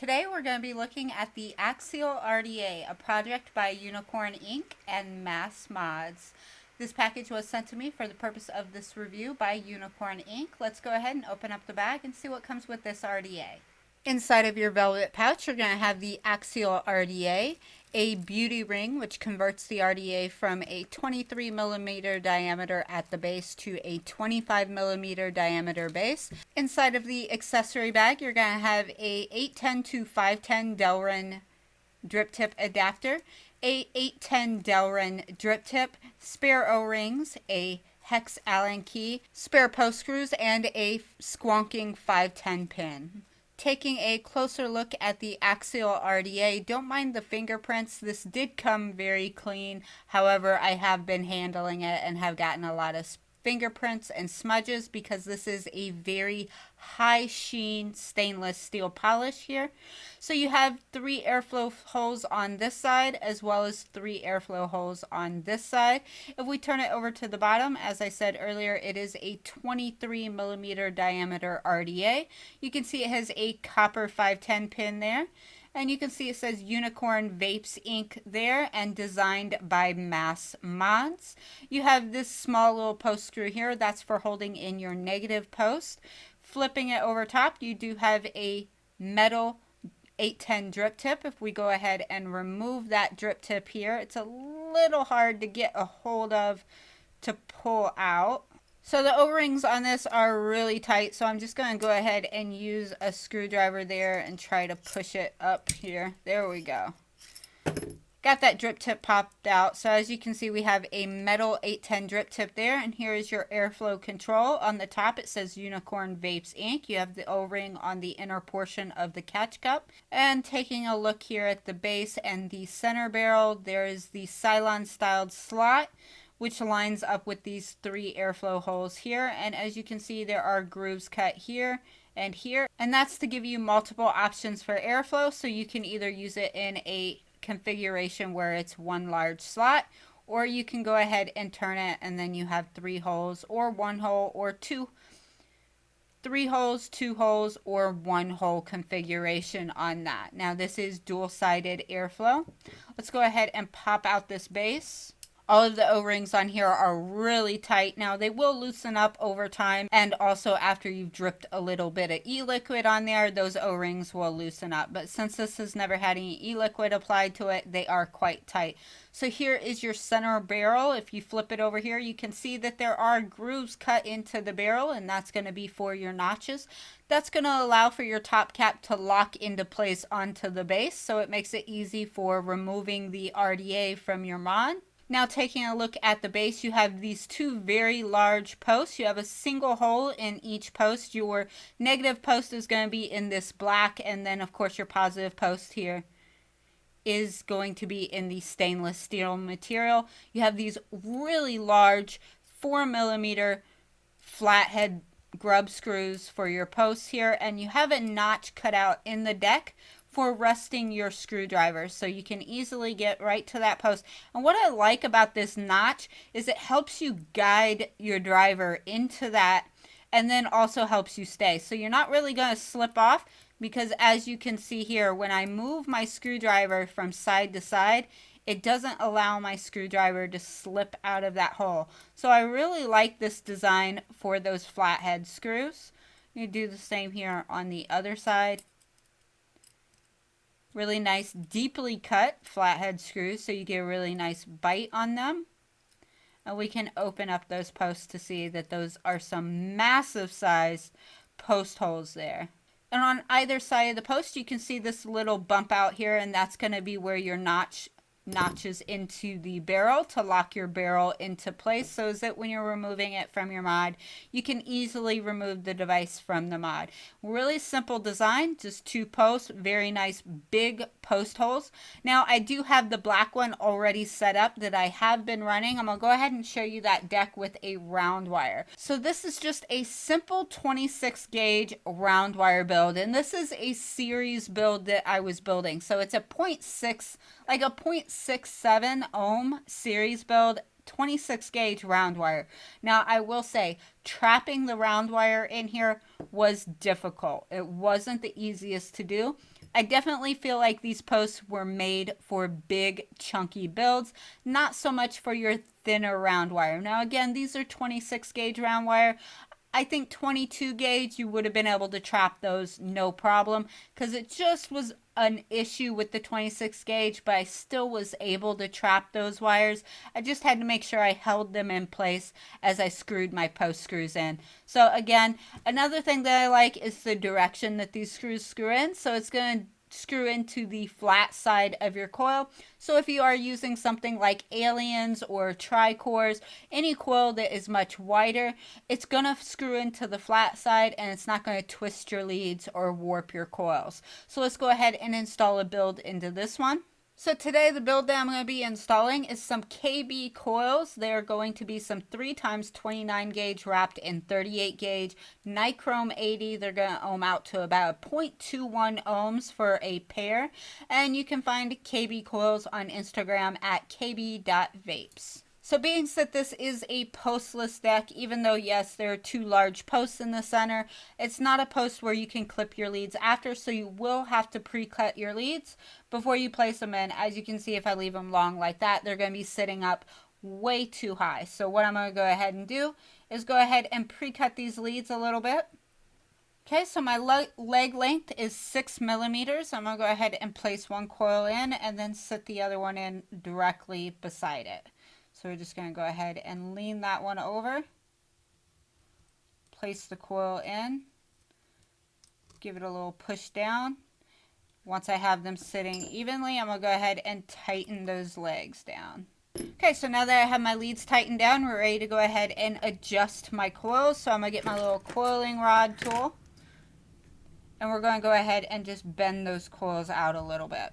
Today we're going to be looking at the Axial RDA, a project by Unicorn Inc. and Mass Mods. This package was sent to me for the purpose of this review by Unicorn Inc. Let's go ahead and open up the bag and see what comes with this RDA. Inside of your velvet pouch, you're going to have the Axial RDA, a beauty ring which converts the RDA from a 23 millimeter diameter at the base to a 25 millimeter diameter base. Inside of the accessory bag, you're going to have a 810 to 510 Delrin drip tip adapter, a 810 Delrin drip tip, spare O-rings, a hex Allen key, spare post screws, and a squonking 510 pin. Taking a closer look at the Axial RDA, don't mind the fingerprints. This did come very clean. However, I have been handling it and have gotten a lot of fingerprints and smudges because this is a very high sheen stainless steel polish here. So you have 3 airflow holes on this side as well as 3 airflow holes on this side. If we turn it over to the bottom, as I said earlier, it is a 23 millimeter diameter RDA. You can see it has a copper 510 pin there. And you can see it says Unicorn Vapes Inc. there and designed by Mass Mods. You have this small little post screw here. That's for holding in your negative post. Flipping it over top, you do have a metal 810 drip tip. If we go ahead and remove that drip tip here, it's a little hard to get a hold of to pull out. So the O-rings on this are really tight, so I'm just going to go ahead and use a screwdriver there and try to push it up here. There we go. Got that drip tip popped out. So as you can see, we have a metal 810 drip tip there, and here is your airflow control. On the top it says Unicorn Vapes Inc. You have the O-ring on the inner portion of the catch cup. And taking a look here at the base and the center barrel, there is the Cylon styled slot, which lines up with these 3 airflow holes here. And as you can see, there are grooves cut here and here. And that's to give you multiple options for airflow. So you can either use it in a configuration where it's one large slot, or you can go ahead and turn it and then you have 3 holes or 1 hole or 2. 3 holes, 2 holes, or 1 hole configuration on that. Now this is dual-sided airflow. Let's go ahead and pop out this base. All of the O-rings on here are really tight. Now they will loosen up over time, and also after you've dripped a little bit of e-liquid on there, those O-rings will loosen up. But since this has never had any e-liquid applied to it, they are quite tight. So here is your center barrel. If you flip it over here, you can see that there are grooves cut into the barrel, and that's going to be for your notches. That's going to allow for your top cap to lock into place onto the base, so it makes it easy for removing the RDA from your mod. Now taking a look at the base, you have these 2 very large posts. You have a single hole in each post. Your negative post is going to be in this black, and then of course your positive post here is going to be in the stainless steel material. You have these really large 4 millimeter flathead grub screws for your posts here, and you have a notch cut out in the deck for resting your screwdriver, so you can easily get right to that post. And what I like about this notch is it helps you guide your driver into that, and then also helps you stay. So you're not really going to slip off, because as you can see here, when I move my screwdriver from side to side, it doesn't allow my screwdriver to slip out of that hole. So I really like this design for those flathead screws. You do the same here on the other side. Really nice, deeply cut flathead screws, so you get a really nice bite on them. And we can open up those posts to see that those are some massive size post holes there. And on either side of the post, you can see this little bump out here, and that's going to be where your notches into the barrel to lock your barrel into place, so that when you're removing it from your mod, you can easily remove the device from the mod. Really simple design, just 2 posts, very nice big post holes. Now I do have the black one already set up that I have been running. I'm gonna go ahead and show you that deck with a round wire. So this is just a simple 26 gauge round wire build, and this is a series build that I was building. So it's a 0.6, like a 0.67 ohm series build 26 gauge round wire. Now I will say trapping the round wire in here was difficult. It wasn't the easiest to do. I definitely feel like these posts were made for big chunky builds, not so much for your thinner round wire. Now again, these are 26 gauge round wire. I think 22 gauge, you would have been able to trap those no problem, because it just was an issue with the 26 gauge, but I still was able to trap those wires. I just had to make sure I held them in place as I screwed my post screws in. So again, another thing that I like is the direction that these screws screw in. So it's going to screw into the flat side of your coil. So if you are using something like Aliens or Tricores, any coil that is much wider, it's going to screw into the flat side and it's not going to twist your leads or warp your coils. So let's go ahead and install a build into this one. So today the build that I'm going to be installing is some KB coils. They are going to be some 3x29 gauge wrapped in 38 gauge nichrome 80. They're going to ohm out to about 0.21 ohms for a pair. And you can find KB coils on Instagram at kb.vapes. So being that this is a postless deck, even though yes, there are two large posts in the center, it's not a post where you can clip your leads after, so you will have to pre-cut your leads before you place them in. As you can see, if I leave them long like that, they're going to be sitting up way too high. So what I'm going to go ahead and do is go ahead and pre-cut these leads a little bit. Okay, so my leg length is 6 millimeters. I'm going to go ahead and place one coil in and then sit the other one in directly beside it. So we're just going to go ahead and lean that one over, place the coil in, give it a little push down. Once I have them sitting evenly, I'm going to go ahead and tighten those legs down. Okay, so now that I have my leads tightened down, we're ready to go ahead and adjust my coils. So I'm going to get my little coiling rod tool, and we're going to go ahead and just bend those coils out a little bit.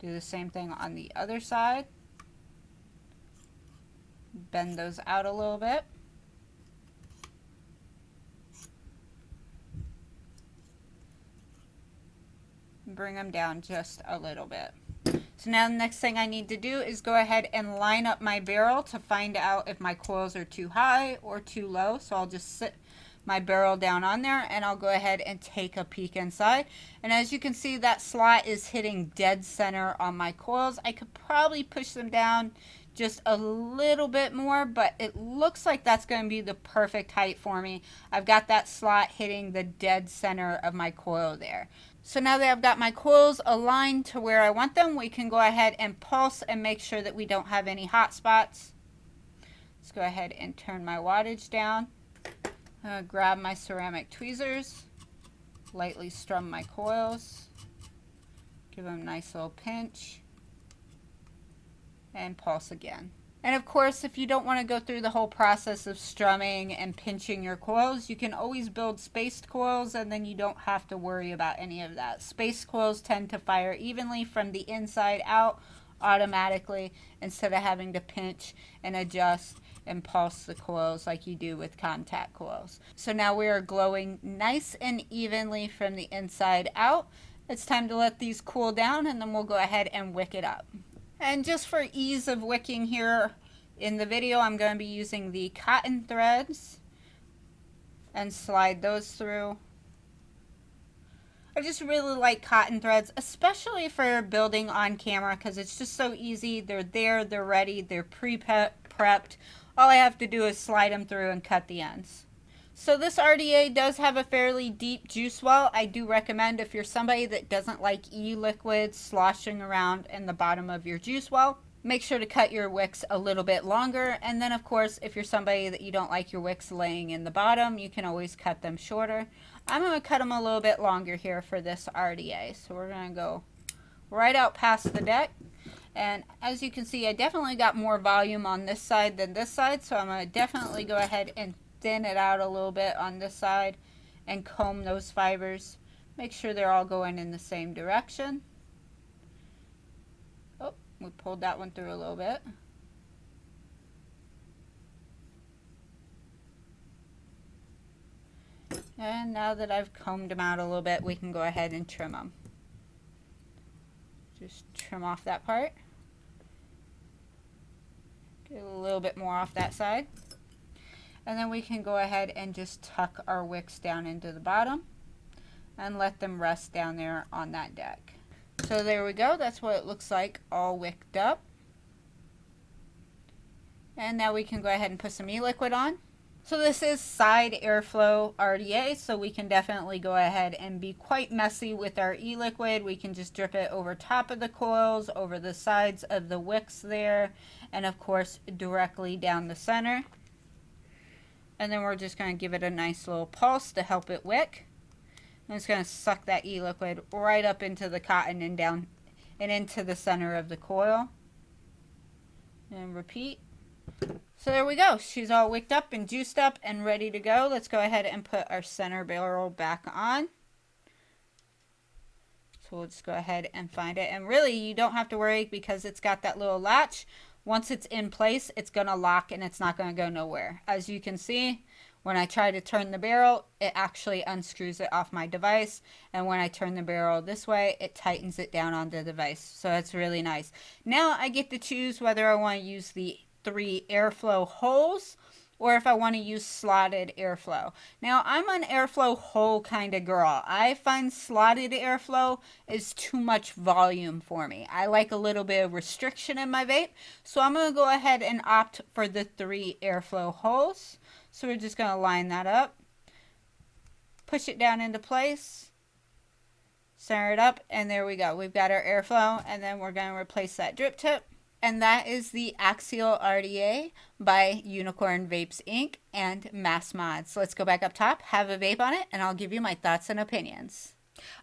Do the same thing on the other side. Bend those out a little bit. Bring them down just a little bit. So now the next thing I need to do is go ahead and line up my barrel to find out if my coils are too high or too low. So I'll just sit my barrel down on there and I'll go ahead and take a peek inside. And as you can see, that slot is hitting dead center on my coils. I could probably push them down just a little bit more, but it looks like that's going to be the perfect height for me. I've got that slot hitting the dead center of my coil there. So now that I've got my coils aligned to where I want them, we can go ahead and pulse and make sure that we don't have any hot spots. Let's go ahead and turn my wattage down. Grab my ceramic tweezers, lightly strum my coils, give them a nice little pinch, and pulse again. And of course, if you don't want to go through the whole process of strumming and pinching your coils, you can always build spaced coils and then you don't have to worry about any of that. Spaced coils tend to fire evenly from the inside out automatically instead of having to pinch and adjust and pulse the coils like you do with contact coils. So now we are glowing nice and evenly from the inside out. It's time to let these cool down and then we'll go ahead and wick it up. And just for ease of wicking here in the video, I'm going to be using the cotton threads and slide those through. I just really like cotton threads, especially for building on camera because it's just so easy. They're there, they're ready, they're pre-prepped. All I have to do is slide them through and cut the ends. So this RDA does have a fairly deep juice well. I do recommend if you're somebody that doesn't like e-liquids sloshing around in the bottom of your juice well, make sure to cut your wicks a little bit longer. And then of course, if you're somebody that you don't like your wicks laying in the bottom, you can always cut them shorter. I'm going to cut them a little bit longer here for this RDA. So we're going to go right out past the deck. And as you can see, I definitely got more volume on this side than this side. So I'm going to definitely go ahead and thin it out a little bit on this side and comb those fibers. Make sure they're all going in the same direction. Oh, we pulled that one through a little bit. And now that I've combed them out a little bit, we can go ahead and trim them. Just trim off that part. a little bit more off that side. And then we can go ahead and just tuck our wicks down into the bottom and let them rest down there on that deck. So there we go. That's what it looks like all wicked up. And now we can go ahead and put some e-liquid on. So this is side airflow RDA, so we can definitely go ahead and be quite messy with our e-liquid. We can just drip it over top of the coils, over the sides of the wicks there, and of course directly down the center. And then we're just going to give it a nice little pulse to help it wick. And it's going to suck that e-liquid right up into the cotton and down and into the center of the coil. And repeat. So there we go. She's all wicked up and juiced up and ready to go. Let's go ahead and put our center barrel back on. So we'll just go ahead and find it. And really, you don't have to worry because it's got that little latch. Once it's in place, it's going to lock and it's not going to go nowhere. As you can see, when I try to turn the barrel, it actually unscrews it off my device. And when I turn the barrel this way, it tightens it down on the device. So it's really nice. Now I get to choose whether I want to use the 3 airflow holes or if I want to use slotted airflow. Now I'm an airflow hole kind of girl. I find slotted airflow is too much volume for me. I like a little bit of restriction in my vape. So I'm going to go ahead and opt for the 3 airflow holes. So we're just going to line that up, push it down into place, center it up, and there we go. We've got our airflow, and then we're going to replace that drip tip. And that is the Axial RDA by Unicorn Vapes Inc. and Mass Mods. Let's go back up top, have a vape on it, and I'll give you my thoughts and opinions.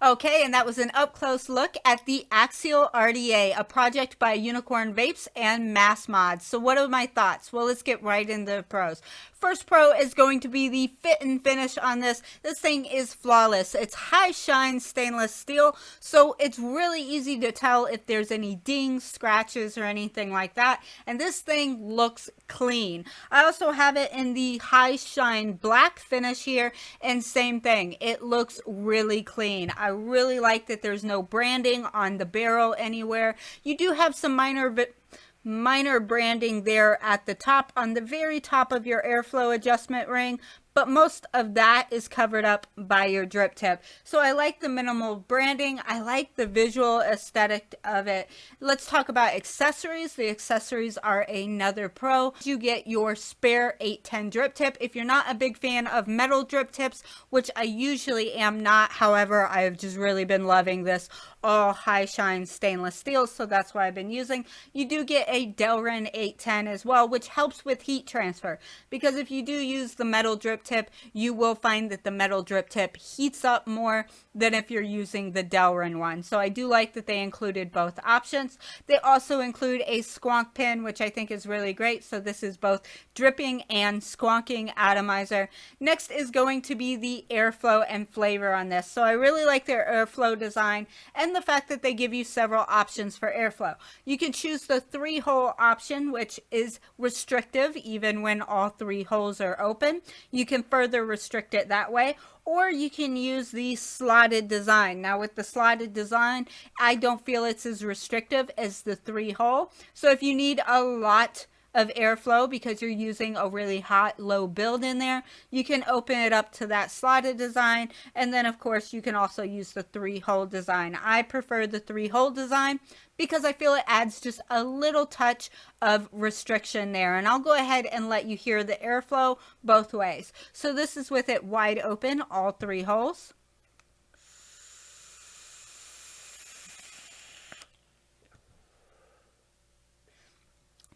Okay, and that was an up-close look at the Axial RDA, a project by Unicorn Vapes and Mass Mods. So what are my thoughts? Well, let's get right into the pros. First pro is going to be the fit and finish on this. This thing is flawless. It's high shine stainless steel, so it's really easy to tell if there's any dings, scratches, or anything like that. And this thing looks clean. I also have it in the high shine black finish here, and same thing. It looks really clean. I really like that there's no branding on the barrel anywhere. You do have some minor branding there at the top, on the very top of your airflow adjustment ring, but most of that is covered up by your drip tip. So I like the minimal branding. I like the visual aesthetic of it. Let's talk about accessories. The accessories are another pro. You get your spare 810 drip tip. If you're not a big fan of metal drip tips, which I usually am not, however, I have just really been loving this all high shine stainless steel, so that's what I've been using. You do get a Delrin 810 as well, which helps with heat transfer, because if you do use the metal drip tip, you will find that the metal drip tip heats up more than if you're using the Delrin one. So I do like that they included both options. They also include a squonk pin, which I think is really great. So this is both dripping and squonking atomizer. Next is going to be the airflow and flavor on this. So I really like their airflow design and the fact that they give you several options for airflow. You can choose the 3-hole option, which is restrictive even when all 3 holes are open. You can further restrict it that way, or you can use the slotted design. Now with the slotted design, I don't feel it's as restrictive as the 3-hole. So if you need a lot of airflow because you're using a really hot low build in there, you can open it up to that slotted design. And then of course you can also use the 3-hole design. I prefer the 3-hole design because I feel it adds just a little touch of restriction there. And I'll go ahead and let you hear the airflow both ways. So this is with it wide open, all 3 holes.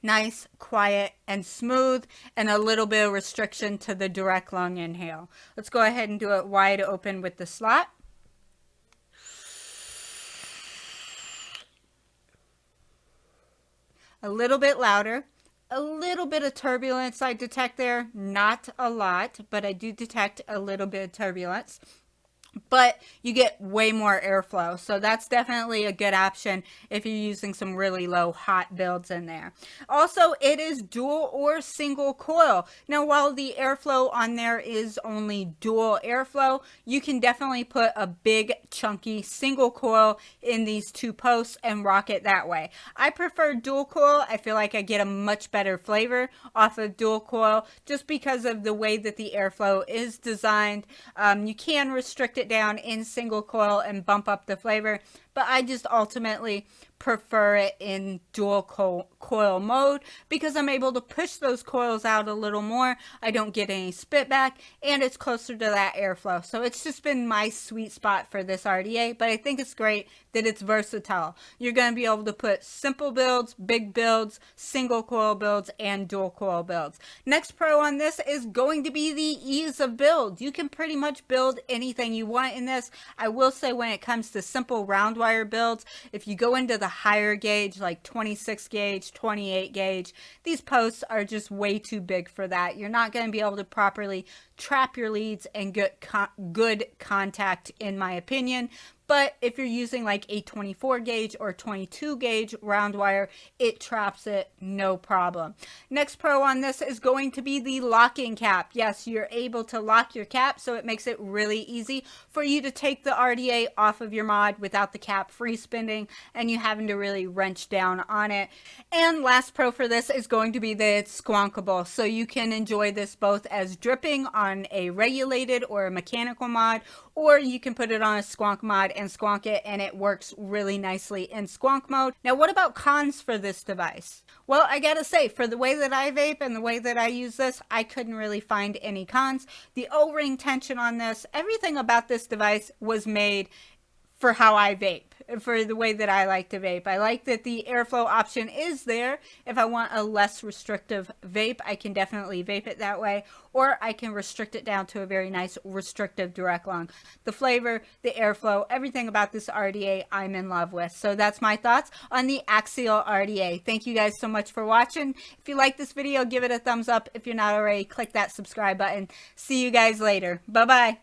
Nice, quiet, and smooth, and a little bit of restriction to the direct lung inhale. Let's go ahead and do it wide open with the slot. A little bit louder. A little bit of turbulence I detect there. Not a lot, but I do detect a little bit of turbulence. but you get way more airflow. So that's definitely a good option if you're using some really low hot builds in there. Also, it is dual or single coil. Now, while the airflow on there is only dual airflow, you can definitely put a big chunky single coil in these two posts and rock it that way. I prefer dual coil. I feel like I get a much better flavor off of dual coil just because of the way that the airflow is designed. You can restrict it down in single coil and bump up the flavor, but I just ultimately prefer it in dual coil mode because I'm able to push those coils out a little more. I don't get any spit back, and it's closer to that airflow. So it's just been my sweet spot for this RDA, but I think it's great that it's versatile. You're going to be able to put simple builds, big builds, single coil builds, and dual coil builds. Next pro on this is going to be the ease of build. You can pretty much build anything you want in this. I will say when it comes to simple round wire builds, if you go into the higher gauge, like 26 gauge, 28 gauge, these posts are just way too big for that. You're not going to be able to properly trap your leads and get good contact, in my opinion. But if you're using like a 24 gauge or 22 gauge round wire, it traps it no problem. Next pro on this is going to be the locking cap. Yes, you're able to lock your cap, so it makes it really easy for you to take the RDA off of your mod without the cap free spinning and you having to really wrench down on it. And last pro for this is going to be that it's squonkable, so you can enjoy this both as dripping on a regulated or a mechanical mod, or you can put it on a squonk mod and squonk it, and it works really nicely in squonk mode. Now, what about cons for this device? Well, I gotta say, for the way that I vape and the way that I use this, I couldn't really find any cons. The O-ring tension on this, everything about this device was made for how I vape, for the way that I like to vape. I like that the airflow option is there. If I want a less restrictive vape, I can definitely vape it that way, or I can restrict it down to a very nice restrictive direct lung. The flavor, the airflow, everything about this RDA I'm in love with. So that's my thoughts on the Axial RDA. Thank you guys so much for watching. If you like this video, give it a thumbs up. If you're not already, click that subscribe button. See you guys later. Bye-bye.